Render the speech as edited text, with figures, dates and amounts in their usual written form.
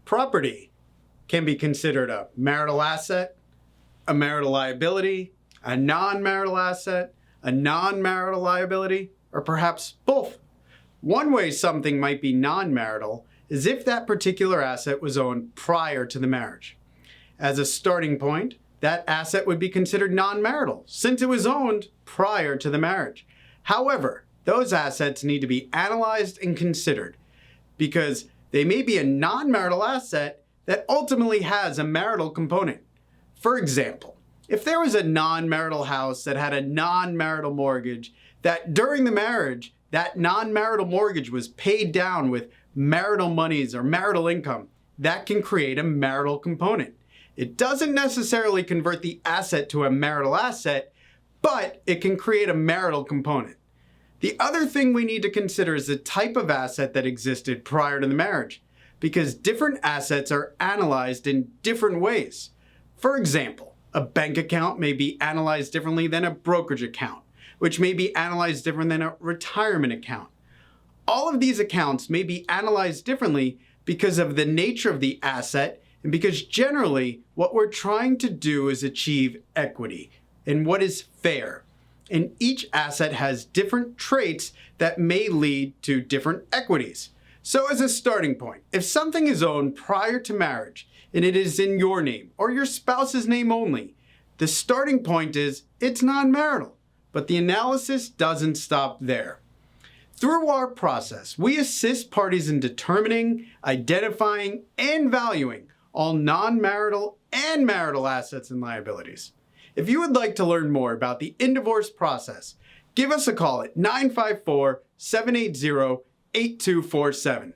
Property can be considered a marital asset, a marital liability, a non-marital asset, a non-marital liability, or perhaps both. One way something might be non-marital is if that particular asset was owned prior to the marriage. As a starting point, that asset would be considered non-marital since it was owned prior to the marriage. However, those assets need to be analyzed and considered because they may be a non-marital asset that ultimately has a marital component. For example, if there was a non-marital house that had a non-marital mortgage, that during the marriage, that non-marital mortgage was paid down with marital monies or marital income, that can create a marital component. It doesn't necessarily convert the asset to a marital asset, but it can create a marital component. The other thing we need to consider is the type of asset that existed prior to the marriage, because different assets are analyzed in different ways. For example, a bank account may be analyzed differently than a brokerage account, which may be analyzed different than a retirement account. All of these accounts may be analyzed differently because of the nature of the asset and because generally what we're trying to do is achieve equity and what is fair. And each asset has different traits that may lead to different equities. So as a starting point, if something is owned prior to marriage and it is in your name or your spouse's name only, the starting point is it's non-marital, but the analysis doesn't stop there. Through our process, we assist parties in determining, identifying, and valuing all non-marital and marital assets and liabilities. If you would like to learn more about the in-divorce process, give us a call at 954-780-8247.